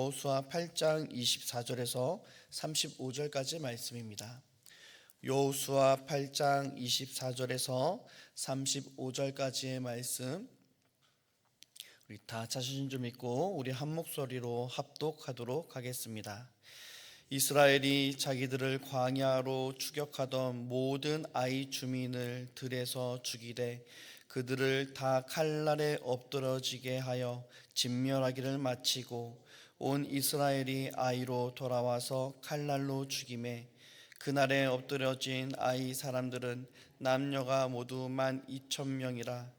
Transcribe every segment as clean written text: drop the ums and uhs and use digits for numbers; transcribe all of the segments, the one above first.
여호수아 8장 24절에서 35절까지 말씀입니다. 여호수아 8장 24절에서 35절까지의 말씀, 우리 다 자신 좀 있고 우리 한 목소리로 합독하도록 하겠습니다. 이스라엘이 자기들을 광야로 추격하던 모든 아이 주민을 들에서 죽이되 그들을 다 칼날에 엎드러지게 하여 진멸하기를 마치고 온 이스라엘이 아이로 돌아와서 칼날로 죽이매 그날에 엎드러진 아이 사람들은 남녀가 모두 12,000명이라.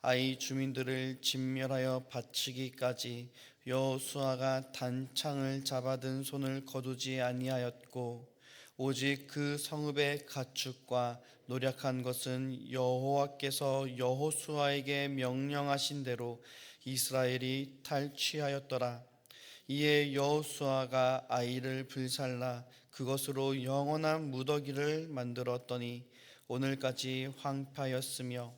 아이 주민들을 진멸하여 바치기까지 여호수아가 단창을 잡아든 손을 거두지 아니하였고 오직 그 성읍의 가축과 노력한 것은 여호와께서 여호수아에게 명령하신 대로 이스라엘이 탈취하였더라. 이에 여호수아가 아이를 불살라 그것으로 영원한 무더기를 만들었더니 오늘까지 황폐하였으며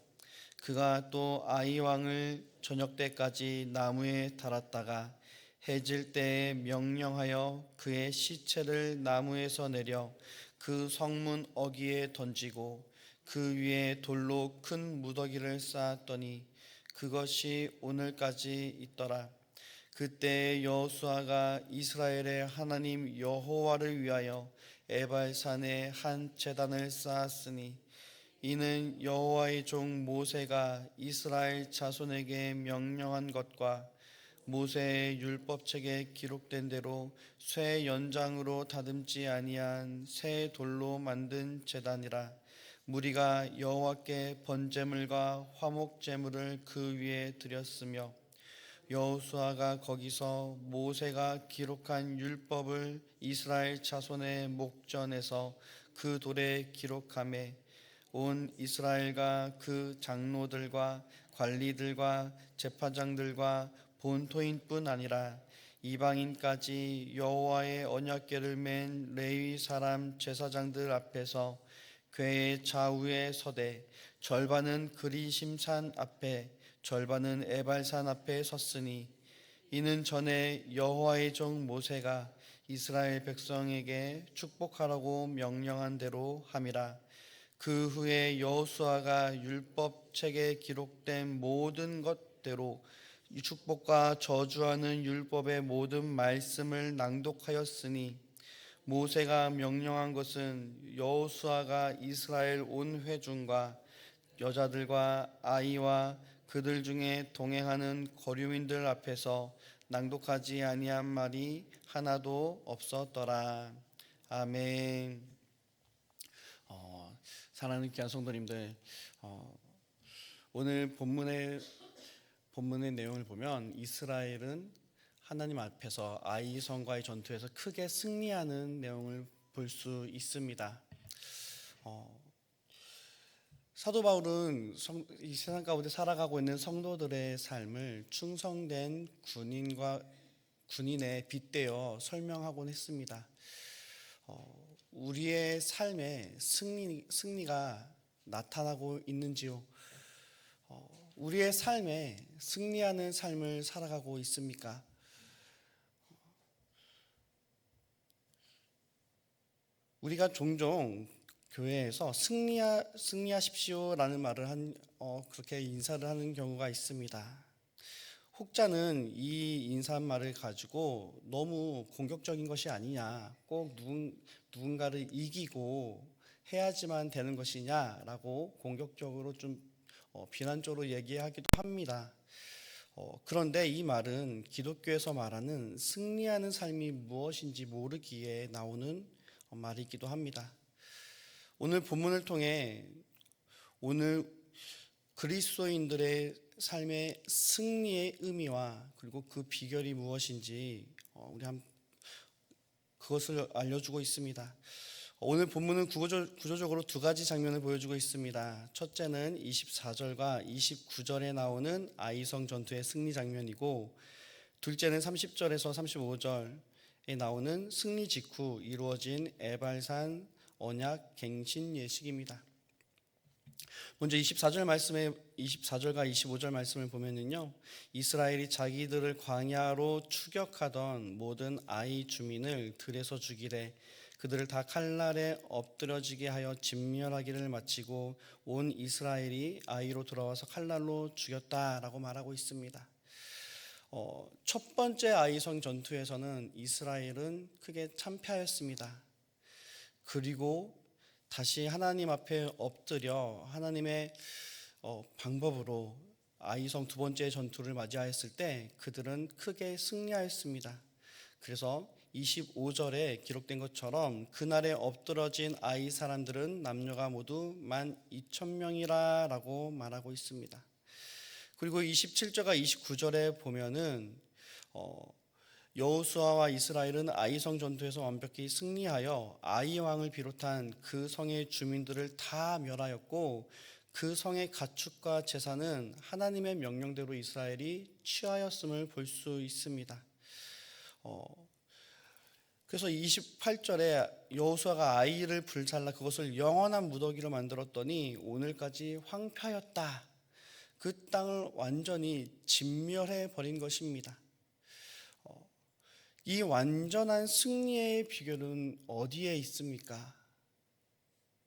그가 또 아이 왕을 저녁 때까지 나무에 달았다가 해질 때에 명령하여 그의 시체를 나무에서 내려 그 성문 어귀에 던지고 그 위에 돌로 큰 무더기를 쌓았더니 그것이 오늘까지 있더라. 그때 여호수아가 이스라엘의 하나님 여호와를 위하여 에발산에 한 제단을 쌓았으니 이는 여호와의 종 모세가 이스라엘 자손에게 명령한 것과 모세의 율법책에 기록된 대로 쇠 연장으로 다듬지 아니한 새 돌로 만든 제단이라. 무리가 여호와께 번제물과 화목제물을 그 위에 드렸으며 여호수아가 거기서 모세가 기록한 율법을 이스라엘 자손의 목전에서 그 돌에 기록하매 온 이스라엘과 그 장로들과 관리들과 제사장들과 본토인뿐 아니라 이방인까지 여호와의 언약궤를 맨 레위 사람 제사장들 앞에서 궤의 좌우에 서되 절반은 그리심산 앞에 절반은 에발산 앞에 섰으니 이는 전에 여호와의 종 모세가 이스라엘 백성에게 축복하라고 명령한 대로 함이라. 그 후에 여호수아가 율법책에 기록된 모든 것대로 축복과 저주하는 율법의 모든 말씀을 낭독하였으니 모세가 명령한 것은 여호수아가 이스라엘 온 회중과 여자들과 아이와 그들 중에 동행하는 거류민들 앞에서 낭독하지 아니한 말이 하나도 없었더라. 아멘. 사랑하는 귀한 성도님들, 오늘 본문의 내용을 보면 이스라엘은 하나님 앞에서 아이성과의 전투에서 크게 승리하는 내용을 볼 수 있습니다. 사도 바울은 이 세상 가운데 살아가고 있는 성도들의 삶을 충성된 군인에 빗대어 설명하곤 했습니다. 우리의 삶에 승리가 나타나고 있는지요? 우리의 삶에 승리하는 삶을 살아가고 있습니까? 우리가 종종 교회에서 승리하십시오라는 말을 그렇게 인사를 하는 경우가 있습니다. 혹자는 이 인사말을 가지고 너무 공격적인 것이 아니냐, 꼭 누군가를 이기고 해야지만 되는 것이냐라고 공격적으로 좀 비난적으로 얘기하기도 합니다. 그런데 이 말은 기독교에서 말하는 승리하는 삶이 무엇인지 모르기에 나오는 말이기도 합니다. 오늘 본문을 통해 오늘 그리스도인들의 삶의 승리의 의미와 그리고 그 비결이 무엇인지 그것을 알려주고 있습니다. 오늘 본문은 구조적으로 두 가지 장면을 보여주고 있습니다. 첫째는 24절과 29절에 나오는 아이성 전투의 승리 장면이고, 둘째는 30절에서 35절에 나오는 승리 직후 이루어진 에발산 언약 갱신 예식입니다. 먼저 24절과 25절 말씀을 보면은요, 이스라엘이 자기들을 광야로 추격하던 모든 아이 주민을 들에서 죽이래. 그들을 다 칼날에 엎드려지게 하여 진멸하기를 마치고 온 이스라엘이 아이로 돌아와서 칼날로 죽였다라고 말하고 있습니다. 첫 번째 아이성 전투에서는 이스라엘은 크게 참패하였습니다. 그리고 다시 하나님 앞에 엎드려 하나님의 방법으로 아이성 두 번째 전투를 맞이하였을 때 그들은 크게 승리하였습니다. 그래서 25절에 기록된 것처럼 그날에 엎드러진 아이 사람들은 남녀가 모두 12,000명이라 라고 말하고 있습니다. 그리고 27절과 29절에 보면은 여호수아와 이스라엘은 아이성 전투에서 완벽히 승리하여 아이 왕을 비롯한 그 성의 주민들을 다 멸하였고 그 성의 가축과 재산은 하나님의 명령대로 이스라엘이 취하였음을 볼 수 있습니다. 그래서 28절에 여호수아가 아이를 불살라 그것을 영원한 무더기로 만들었더니 오늘까지 황폐하였다. 그 땅을 완전히 진멸해 버린 것입니다. 이 완전한 승리의 비결은 어디에 있습니까?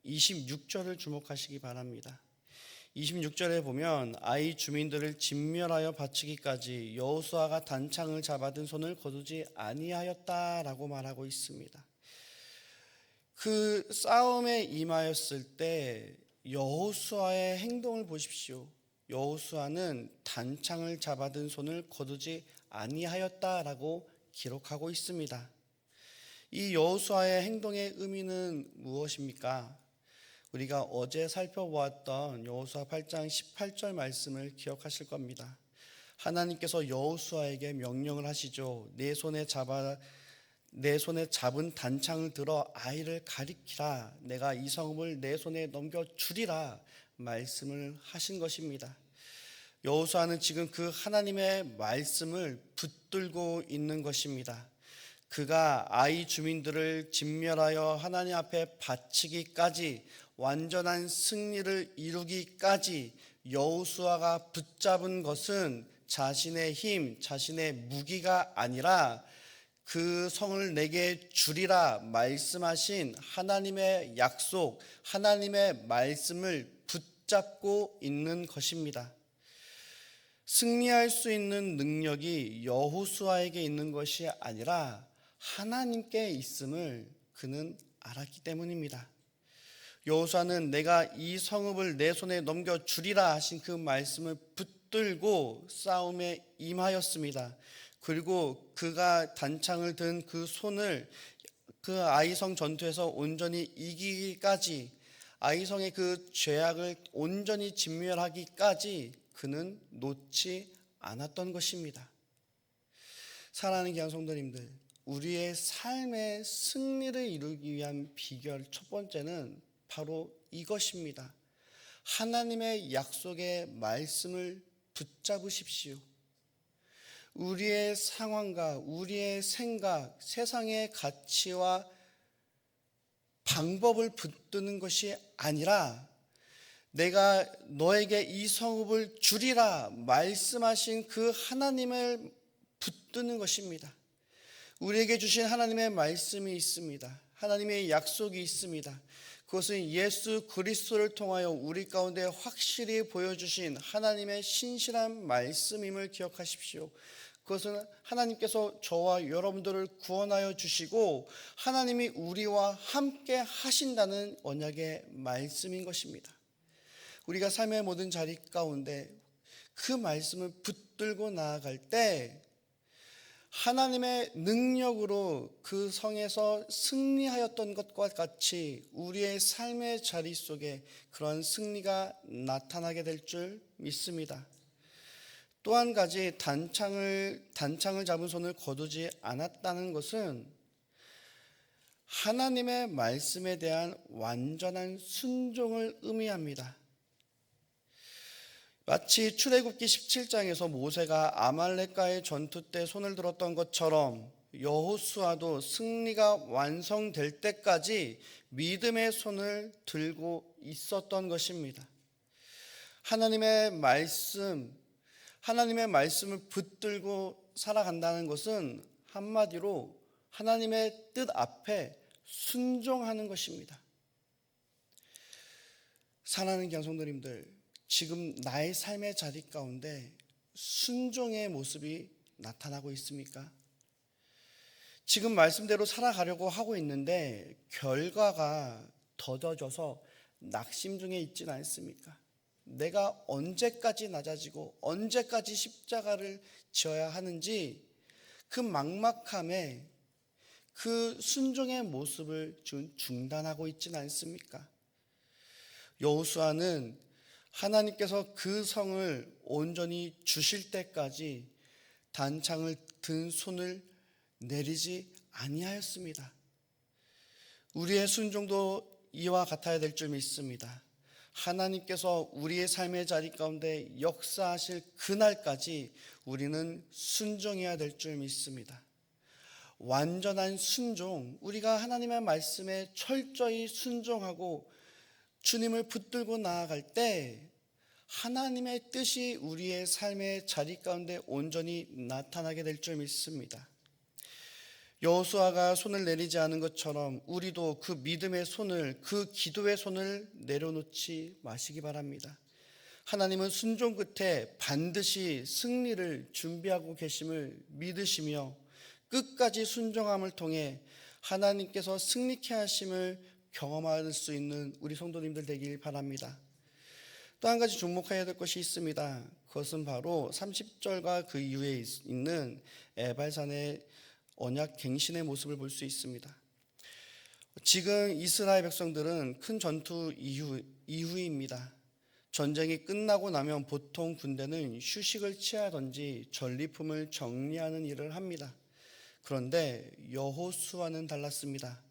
26절을 주목하시기 바랍니다. 26절에 보면 아이 주민들을 진멸하여 바치기까지 여호수아가 단창을 잡아든 손을 거두지 아니하였다라고 말하고 있습니다. 그 싸움에 임하였을 때 여호수아의 행동을 보십시오. 여호수아는 단창을 잡아든 손을 거두지 아니하였다라고 기록하고 있습니다. 이 여호수아의 행동의 의미는 무엇입니까? 우리가 어제 살펴보았던 여호수아 8장 18절 말씀을 기억하실 겁니다. 하나님께서 여호수아에게 명령을 하시죠. 내 손에 잡은 단창을 들어 아이를 가리키라. 내가 이 성읍을 내 손에 넘겨주리라 말씀을 하신 것입니다. 여호수아는 지금 그 하나님의 말씀을 붙들고 있는 것입니다. 그가 아이 주민들을 진멸하여 하나님 앞에 바치기까지 완전한 승리를 이루기까지 여호수아가 붙잡은 것은 자신의 힘, 자신의 무기가 아니라 그 성을 내게 주리라 말씀하신 하나님의 약속, 하나님의 말씀을 붙잡고 있는 것입니다. 승리할 수 있는 능력이 여호수아에게 있는 것이 아니라 하나님께 있음을 그는 알았기 때문입니다. 여호수아는 내가 이 성읍을 내 손에 넘겨주리라 하신 그 말씀을 붙들고 싸움에 임하였습니다. 그리고 그가 단창을 든 그 손을 그 아이성 전투에서 온전히 이기기까지, 아이성의 그 죄악을 온전히 진멸하기까지 그는 놓지 않았던 것입니다. 사랑하는 귀한 성도님들, 우리의 삶의 승리를 이루기 위한 비결 첫 번째는 바로 이것입니다. 하나님의 약속의 말씀을 붙잡으십시오. 우리의 상황과 우리의 생각, 세상의 가치와 방법을 붙드는 것이 아니라 내가 너에게 이 성읍을 주리라 말씀하신 그 하나님을 붙드는 것입니다. 우리에게 주신 하나님의 말씀이 있습니다. 하나님의 약속이 있습니다. 그것은 예수 그리스도를 통하여 우리 가운데 확실히 보여주신 하나님의 신실한 말씀임을 기억하십시오. 그것은 하나님께서 저와 여러분들을 구원하여 주시고 하나님이 우리와 함께 하신다는 언약의 말씀인 것입니다. 우리가 삶의 모든 자리 가운데 그 말씀을 붙들고 나아갈 때 하나님의 능력으로 그 성에서 승리하였던 것과 같이 우리의 삶의 자리 속에 그런 승리가 나타나게 될 줄 믿습니다. 또 한 가지, 단창을 잡은 손을 거두지 않았다는 것은 하나님의 말씀에 대한 완전한 순종을 의미합니다. 마치 출애굽기 17장에서 모세가 아말렉과의 전투 때 손을 들었던 것처럼 여호수아도 승리가 완성될 때까지 믿음의 손을 들고 있었던 것입니다. 하나님의 말씀을 붙들고 살아간다는 것은 한마디로 하나님의 뜻 앞에 순종하는 것입니다. 사랑하는 경성도님들, 지금 나의 삶의 자리 가운데 순종의 모습이 나타나고 있습니까? 지금 말씀대로 살아가려고 하고 있는데 결과가 더뎌져서 낙심 중에 있진 않습니까? 내가 언제까지 낮아지고 언제까지 십자가를 지어야 하는지 그 막막함에 그 순종의 모습을 중단하고 있진 않습니까? 여호수아는 하나님께서 그 성을 온전히 주실 때까지 단창을 든 손을 내리지 아니하였습니다. 우리의 순종도 이와 같아야 될 줄 믿습니다. 하나님께서 우리의 삶의 자리 가운데 역사하실 그날까지 우리는 순종해야 될 줄 믿습니다. 완전한 순종, 우리가 하나님의 말씀에 철저히 순종하고 주님을 붙들고 나아갈 때 하나님의 뜻이 우리의 삶의 자리 가운데 온전히 나타나게 될 줄 믿습니다. 여호수아가 손을 내리지 않은 것처럼 우리도 그 믿음의 손을, 그 기도의 손을 내려놓지 마시기 바랍니다. 하나님은 순종 끝에 반드시 승리를 준비하고 계심을 믿으시며 끝까지 순종함을 통해 하나님께서 승리케 하심을 경험할 수 있는 우리 성도님들 되길 바랍니다. 또 한 가지 주목해야 될 것이 있습니다. 그것은 바로 30절과 그 이후에 있는 에발산의 언약 갱신의 모습을 볼 수 있습니다. 지금 이스라엘 백성들은 큰 전투 이후입니다. 전쟁이 끝나고 나면 보통 군대는 휴식을 취하든지 전리품을 정리하는 일을 합니다. 그런데 여호수아는 달랐습니다.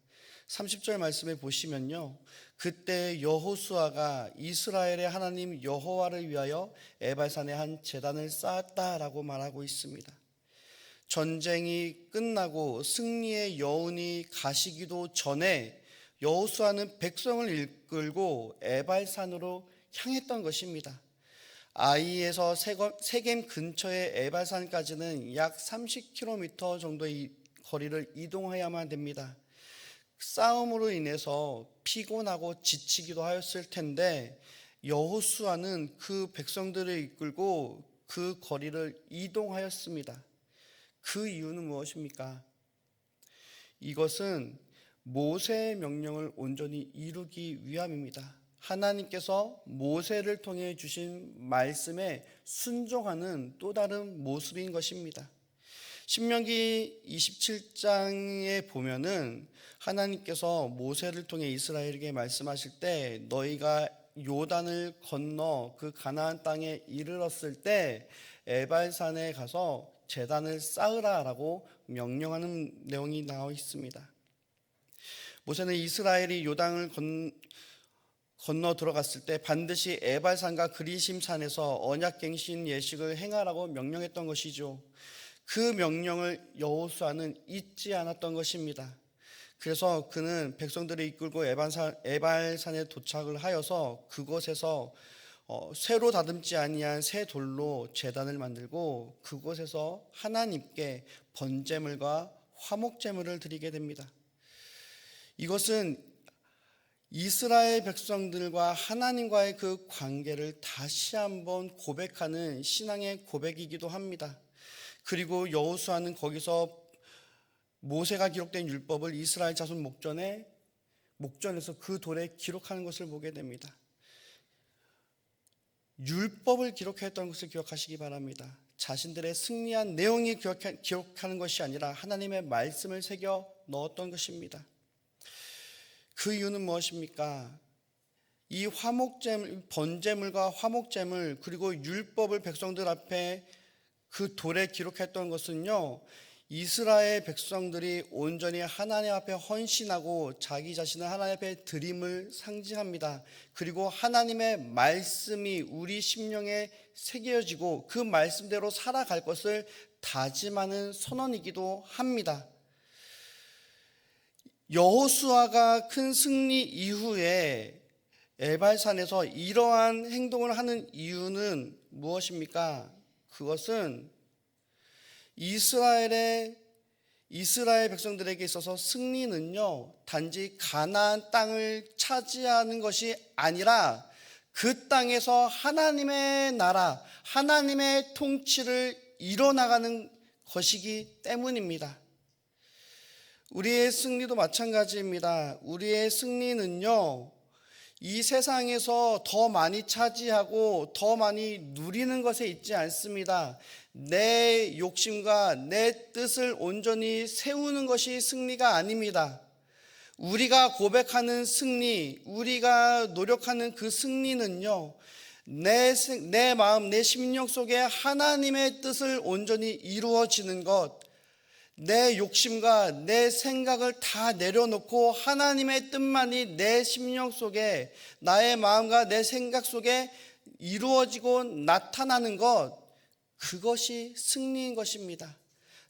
30절 말씀에 보시면요, 그때 여호수아가 이스라엘의 하나님 여호와를 위하여 에발산에 한 제단을 쌓았다라고 말하고 있습니다. 전쟁이 끝나고 승리의 여운이 가시기도 전에 여호수아는 백성을 이끌고 에발산으로 향했던 것입니다. 아이에서 세겜 근처의 에발산까지는 약 30km 정도의 거리를 이동해야만 됩니다. 싸움으로 인해서 피곤하고 지치기도 하였을 텐데 여호수아는 그 백성들을 이끌고 그 거리를 이동하였습니다. 그 이유는 무엇입니까? 이것은 모세의 명령을 온전히 이루기 위함입니다. 하나님께서 모세를 통해 주신 말씀에 순종하는 또 다른 모습인 것입니다. 신명기 27장에 보면은 하나님께서 모세를 통해 이스라엘에게 말씀하실 때 너희가 요단을 건너 그 가나안 땅에 이르렀을 때 에발산에 가서 제단을 쌓으라라고 명령하는 내용이 나와 있습니다. 모세는 이스라엘이 요단을 건너 들어갔을 때 반드시 에발산과 그리심산에서 언약갱신 예식을 행하라고 명령했던 것이죠. 그 명령을 여호수아는 잊지 않았던 것입니다. 그래서 그는 백성들을 이끌고 에발산에 도착을 하여서 그곳에서 쇠로 다듬지 아니한 새 돌로 제단을 만들고 그곳에서 하나님께 번제물과 화목제물을 드리게 됩니다. 이것은 이스라엘 백성들과 하나님과의 그 관계를 다시 한번 고백하는 신앙의 고백이기도 합니다. 그리고 여호수아는 거기서 모세가 기록된 율법을 이스라엘 자손 목전에서 그 돌에 기록하는 것을 보게 됩니다. 율법을 기록했던 것을 기억하시기 바랍니다. 자신들의 승리한 내용이 기록하는 것이 아니라 하나님의 말씀을 새겨 넣었던 것입니다. 그 이유는 무엇입니까? 이 번제물과 화목제물 그리고 율법을 백성들 앞에 그 돌에 기록했던 것은요, 이스라엘 백성들이 온전히 하나님 앞에 헌신하고 자기 자신을 하나님 앞에 드림을 상징합니다. 그리고 하나님의 말씀이 우리 심령에 새겨지고 그 말씀대로 살아갈 것을 다짐하는 선언이기도 합니다. 여호수아가 큰 승리 이후에 에발산에서 이러한 행동을 하는 이유는 무엇입니까? 그것은 이스라엘 백성들에게 있어서 승리는요, 단지 가나안 땅을 차지하는 것이 아니라 그 땅에서 하나님의 나라, 하나님의 통치를 이뤄나가는 것이기 때문입니다. 우리의 승리도 마찬가지입니다. 우리의 승리는요, 이 세상에서 더 많이 차지하고 더 많이 누리는 것에 있지 않습니다. 내 욕심과 내 뜻을 온전히 세우는 것이 승리가 아닙니다. 우리가 고백하는 승리, 우리가 노력하는 그 승리는요, 내 마음, 내 심령 속에 하나님의 뜻을 온전히 이루어지는 것, 내 욕심과 내 생각을 다 내려놓고 하나님의 뜻만이 내 심령 속에, 나의 마음과 내 생각 속에 이루어지고 나타나는 것, 그것이 승리인 것입니다.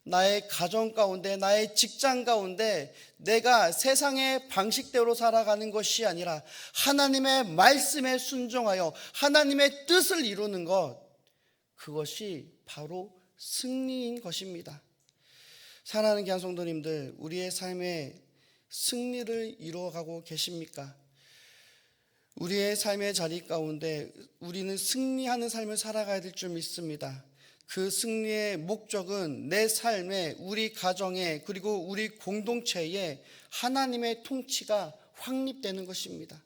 나의 가정 가운데, 나의 직장 가운데 내가 세상의 방식대로 살아가는 것이 아니라 하나님의 말씀에 순종하여 하나님의 뜻을 이루는 것, 그것이 바로 승리인 것입니다. 사랑하는 귀한 성도님들, 우리의 삶에 승리를 이루어가고 계십니까? 우리의 삶의 자리 가운데 우리는 승리하는 삶을 살아가야 될 줄 믿습니다. 그 승리의 목적은 내 삶에, 우리 가정에, 그리고 우리 공동체에 하나님의 통치가 확립되는 것입니다.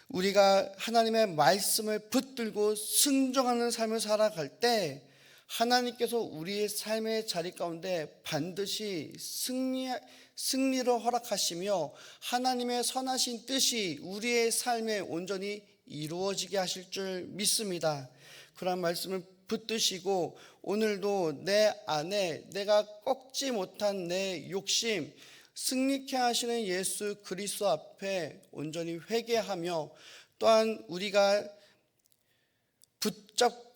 우리가 하나님의 말씀을 붙들고 순종하는 삶을 살아갈 때 하나님께서 우리의 삶의 자리 가운데 반드시 승리를 허락하시며 하나님의 선하신 뜻이 우리의 삶에 온전히 이루어지게 하실 줄 믿습니다. 그런 말씀을 붙드시고 오늘도 내 안에 내가 꺾지 못한 내 욕심, 승리케 하시는 예수 그리스도 앞에 온전히 회개하며, 또한 우리가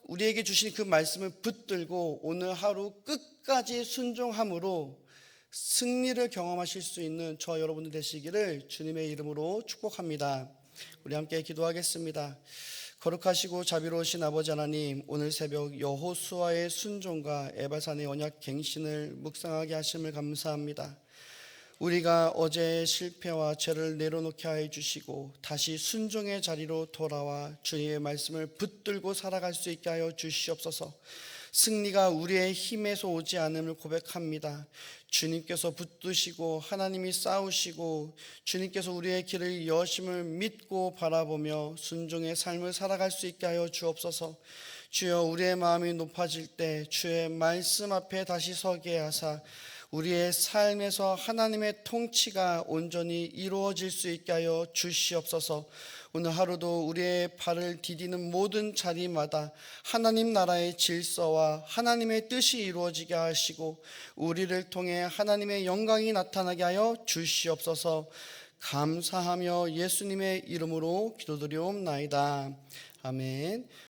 우리에게 주신 그 말씀을 붙들고 오늘 하루 끝까지 순종함으로 승리를 경험하실 수 있는 저와 여러분들 되시기를 주님의 이름으로 축복합니다. 우리 함께 기도하겠습니다. 거룩하시고 자비로우신 아버지 하나님, 오늘 새벽 여호수아의 순종과 에발산의 언약 갱신을 묵상하게 하심을 감사합니다. 우리가 어제의 실패와 죄를 내려놓게 하여 주시고 다시 순종의 자리로 돌아와 주님의 말씀을 붙들고 살아갈 수 있게 하여 주시옵소서. 승리가 우리의 힘에서 오지 않음을 고백합니다. 주님께서 붙드시고 하나님이 싸우시고 주님께서 우리의 길을 여심을 믿고 바라보며 순종의 삶을 살아갈 수 있게 하여 주옵소서. 주여, 우리의 마음이 높아질 때 주의 말씀 앞에 다시 서게 하사 우리의 삶에서 하나님의 통치가 온전히 이루어질 수 있게 하여 주시옵소서. 오늘 하루도 우리의 발을 디디는 모든 자리마다 하나님 나라의 질서와 하나님의 뜻이 이루어지게 하시고 우리를 통해 하나님의 영광이 나타나게 하여 주시옵소서. 감사하며 예수님의 이름으로 기도드리옵나이다. 아멘.